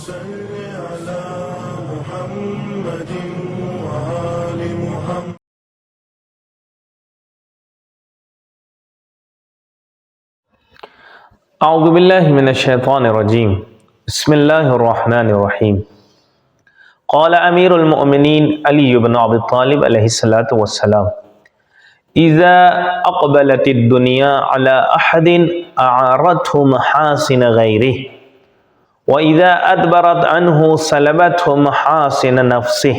صل على محمد وآل محمد. اعوذ باللہ من الشیطان الرجیم. بسم اللہ الرحمن الرحیم. قال امیر المؤمنین علی بن ابی طالب علیہ الصلاۃ والسلام: اذا اقبلت الدنیا علی احد اعارته محاسن غیرہ واذا ادبرت عنہ سلبته محاسن نفسہ.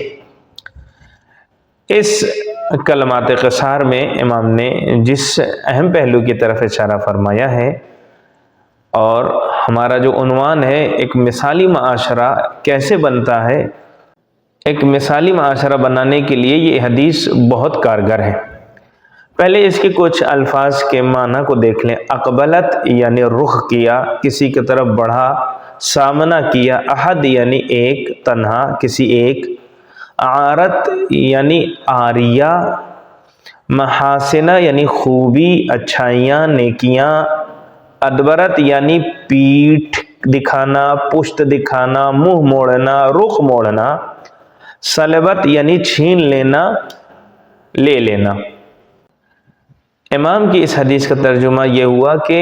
اس کلمات قصار میں امام نے جس اہم پہلو کی طرف اشارہ فرمایا ہے، اور ہمارا جو عنوان ہے ایک مثالی معاشرہ کیسے بنتا ہے، ایک مثالی معاشرہ بنانے کے لیے یہ حدیث بہت کارگر ہے. پہلے اس کے کچھ الفاظ کے معنی کو دیکھ لیں. اقبلت یعنی رخ کیا، کسی کی طرف بڑھا، سامنا کیا. احد یعنی ایک، تنہا، کسی ایک. اعارت یعنی عاریہ. محاسنہ یعنی خوبی، اچھائیاں، نیکیاں. ادبرت یعنی پیٹھ دکھانا، پشت دکھانا، منہ موڑنا، رخ موڑنا. سلبت یعنی چھین لینا، لے لینا. امام کی اس حدیث کا ترجمہ یہ ہوا کہ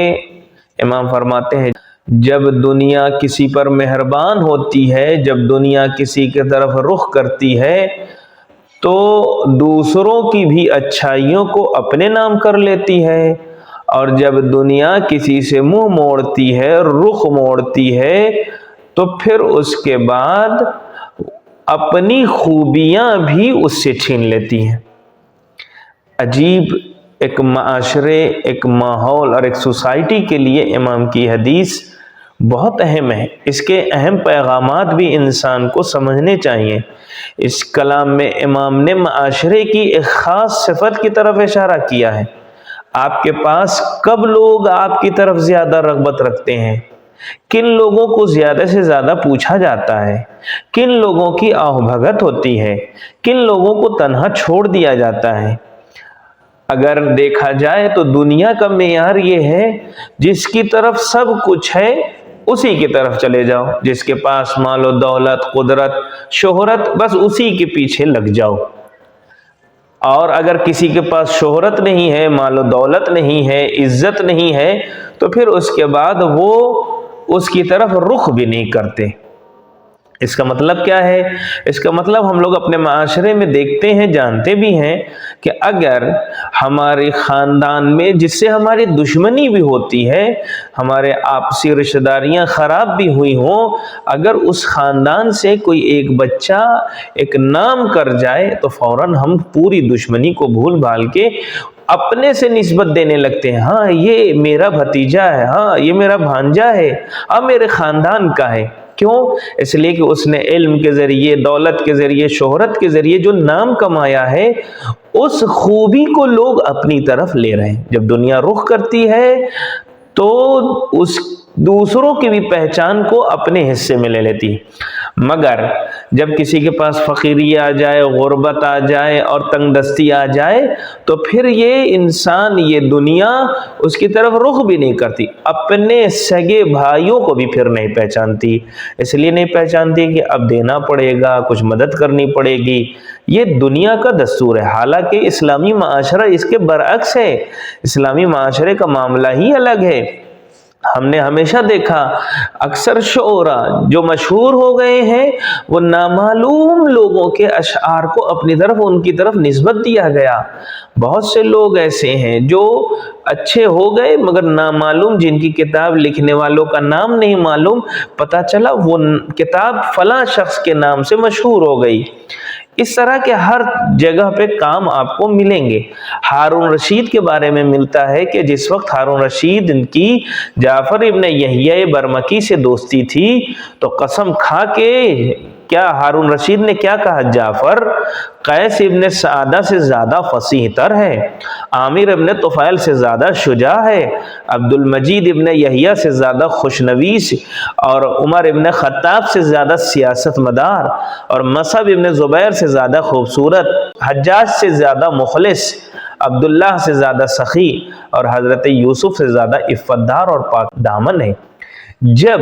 امام فرماتے ہیں جب دنیا کسی پر مہربان ہوتی ہے، جب دنیا کسی کی طرف رخ کرتی ہے تو دوسروں کی بھی اچھائیوں کو اپنے نام کر لیتی ہے، اور جب دنیا کسی سے منہ موڑتی ہے، رخ موڑتی ہے، تو پھر اس کے بعد اپنی خوبیاں بھی اس سے چھین لیتی ہیں. عجیب ایک معاشرے، ایک ماحول اور ایک سوسائٹی کے لیے امام کی حدیث بہت اہم ہے. اس کے اہم پیغامات بھی انسان کو سمجھنے چاہیے. اس کلام میں امام نے معاشرے کی ایک خاص صفت کی طرف اشارہ کیا ہے. آپ کے پاس کب لوگ آپ کی طرف زیادہ رغبت رکھتے ہیں، کن لوگوں کو زیادہ سے زیادہ پوچھا جاتا ہے، کن لوگوں کی آہ بھگت ہوتی ہے، کن لوگوں کو تنہا چھوڑ دیا جاتا ہے. اگر دیکھا جائے تو دنیا کا معیار یہ ہے جس کی طرف سب کچھ ہے اسی کی طرف چلے جاؤ. جس کے پاس مال و دولت، قدرت، شہرت، بس اسی کے پیچھے لگ جاؤ. اور اگر کسی کے پاس شہرت نہیں ہے، مال و دولت نہیں ہے، عزت نہیں ہے، تو پھر اس کے بعد وہ اس کی طرف رخ بھی نہیں کرتے. اس کا مطلب کیا ہے؟ اس کا مطلب ہم لوگ اپنے معاشرے میں دیکھتے ہیں، جانتے بھی ہیں کہ اگر ہمارے خاندان میں جس سے ہماری دشمنی بھی ہوتی ہے، ہمارے آپسی رشتہ داریاں خراب بھی ہوئی ہوں، اگر اس خاندان سے کوئی ایک بچہ ایک نام کر جائے تو فوراً ہم پوری دشمنی کو بھول بھال کے اپنے سے نسبت دینے لگتے ہیں. ہاں یہ میرا بھتیجا ہے، ہاں یہ میرا بھانجا ہے، اب میرے خاندان کا ہے. کیوں؟ اس لیے کہ اس نے علم کے ذریعے، دولت کے ذریعے، شہرت کے ذریعے جو نام کمایا ہے، اس خوبی کو لوگ اپنی طرف لے رہے ہیں. جب دنیا رخ کرتی ہے تو اس دوسروں کی بھی پہچان کو اپنے حصے میں لے لیتی ہے. مگر جب کسی کے پاس فقیری آ جائے، غربت آ جائے اور تنگ دستی آ جائے تو پھر یہ انسان، یہ دنیا اس کی طرف رخ بھی نہیں کرتی. اپنے سگے بھائیوں کو بھی پھر نہیں پہچانتی. اس لیے نہیں پہچانتی کہ اب دینا پڑے گا، کچھ مدد کرنی پڑے گی. یہ دنیا کا دستور ہے. حالانکہ اسلامی معاشرہ اس کے برعکس ہے. اسلامی معاشرے کا معاملہ ہی الگ ہے. ہم نے ہمیشہ دیکھا اکثر شعراء جو مشہور ہو گئے ہیں وہ نامعلوم لوگوں کے اشعار کو اپنی طرف، ان کی طرف نسبت دیا گیا. بہت سے لوگ ایسے ہیں جو اچھے ہو گئے مگر نامعلوم، جن کی کتاب لکھنے والوں کا نام نہیں معلوم، پتہ چلا وہ کتاب فلاں شخص کے نام سے مشہور ہو گئی. اس طرح کے ہر جگہ پہ کام آپ کو ملیں گے. ہارون رشید کے بارے میں ملتا ہے کہ جس وقت ہارون رشید کی جعفر ابن یحییٰ برمکی سے دوستی تھی تو قسم کھا کے کیا ہارون رشید نے کیا کہا؟ جعفر قیس ابن سعدہ سے زیادہ فصیح تر ہے، عامر ابن طفیل سے زیادہ شجاع ہے، عبد المجید ابن یحییٰ سے زیادہ خوشنویس، اور عمر ابن خطاب سے زیادہ سیاست مدار، اور مصعب ابن زبیر سے زیادہ خوبصورت، حجاج سے زیادہ مخلص، عبداللہ سے زیادہ سخی، اور حضرت یوسف سے زیادہ عفت دار اور پاک دامن ہے. جب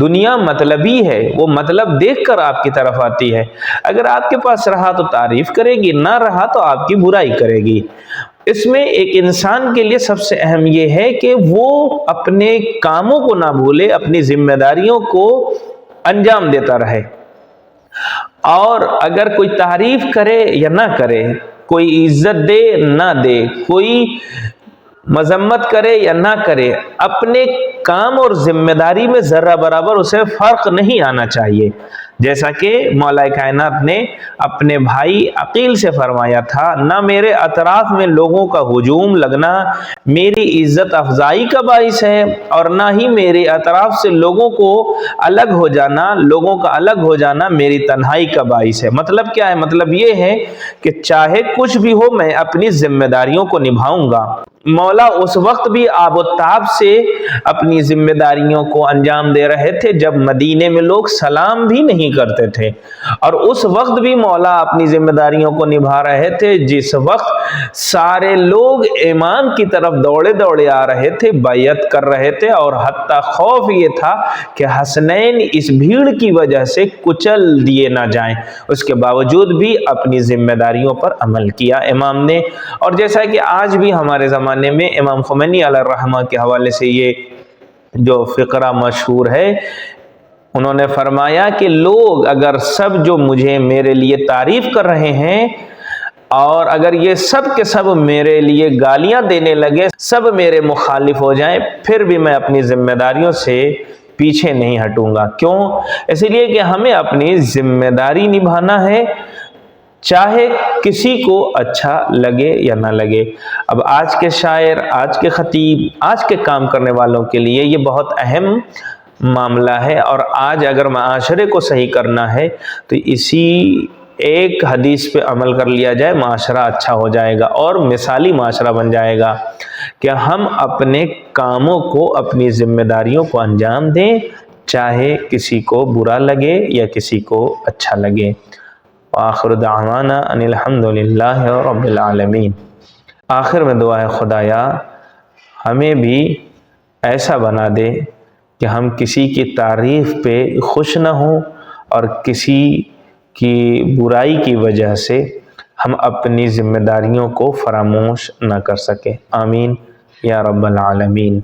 دنیا مطلبی ہے، وہ مطلب دیکھ کر آپ کی طرف آتی ہے۔ اگر آپ کے پاس رہا تو تعریف کرے گی، نہ رہا تو آپ کی برائی کرے گی۔ اس میں ایک انسان کے لیے سب سے اہم یہ ہے کہ وہ اپنے کاموں کو نہ بھولے، اپنی ذمہ داریوں کو انجام دیتا رہے، اور اگر کوئی تعریف کرے یا نہ کرے، کوئی عزت دے نہ دے، کوئی مذمت کرے یا نہ کرے، اپنے کام اور ذمہ داری میں ذرہ برابر اسے فرق نہیں آنا چاہیے۔ جیسا کہ مولا کائنات نے اپنے بھائی عقیل سے فرمایا تھا، نہ میرے اطراف میں لوگوں کا ہجوم لگنا میری عزت افزائی کا باعث ہے، اور نہ ہی میرے اطراف سے لوگوں کو الگ ہو جانا، لوگوں کا الگ ہو جانا میری تنہائی کا باعث ہے۔ مطلب کیا ہے؟ مطلب یہ ہے کہ چاہے کچھ بھی ہو میں اپنی ذمہ داریوں کو نبھاؤں گا۔ مولا اس وقت بھی آب و تاب سے اپنی ذمہ داریوں کو انجام دے رہے تھے جب مدینے میں لوگ سلام بھی نہیں کرتے تھے، اور اس وقت بھی مولا اپنی ذمہ داریوں کو نبھا رہے تھے جس وقت سارے لوگ ایمان کی طرف دوڑے دوڑے آ رہے تھے، بیعت کر رہے تھے، اور حتیٰ خوف یہ تھا کہ حسنین اس بھیڑ کی وجہ سے کچل دیے نہ جائیں۔ اس کے باوجود بھی اپنی ذمہ داریوں پر عمل کیا امام نے۔ اور جیسا کہ آج بھی ہمارے زمانے میں امام خمینی علیہ الرحمہ کے حوالے سے یہ جو فقرہ مشہور ہے، انہوں نے فرمایا کہ لوگ اگر سب جو مجھے میرے لیے تعریف کر رہے ہیں، اور اگر یہ سب کے سب میرے لیے گالیاں دینے لگے، سب میرے مخالف ہو جائیں، پھر بھی میں اپنی ذمہ داریوں سے پیچھے نہیں ہٹوں گا۔ کیوں؟ اس لیے کہ ہمیں اپنی ذمہ داری نبھانا ہے، چاہے کسی کو اچھا لگے یا نہ لگے۔ اب آج کے شاعر، آج کے خطیب، آج کے کام کرنے والوں کے لیے یہ بہت اہم معاملہ ہے، اور آج اگر معاشرے کو صحیح کرنا ہے تو اسی ایک حدیث پہ عمل کر لیا جائے، معاشرہ اچھا ہو جائے گا اور مثالی معاشرہ بن جائے گا کہ ہم اپنے کاموں کو، اپنی ذمہ داریوں کو انجام دیں، چاہے کسی کو برا لگے یا کسی کو اچھا لگے۔ وآخر دعوانا ان الحمدللہ رب العالمین۔ آخر میں دعا ہے خدایا ہمیں بھی ایسا بنا دے کہ ہم کسی کی تعریف پہ خوش نہ ہوں، اور کسی کی برائی کی وجہ سے ہم اپنی ذمہ داریوں کو فراموش نہ کر سکیں۔ آمین یا رب العالمین۔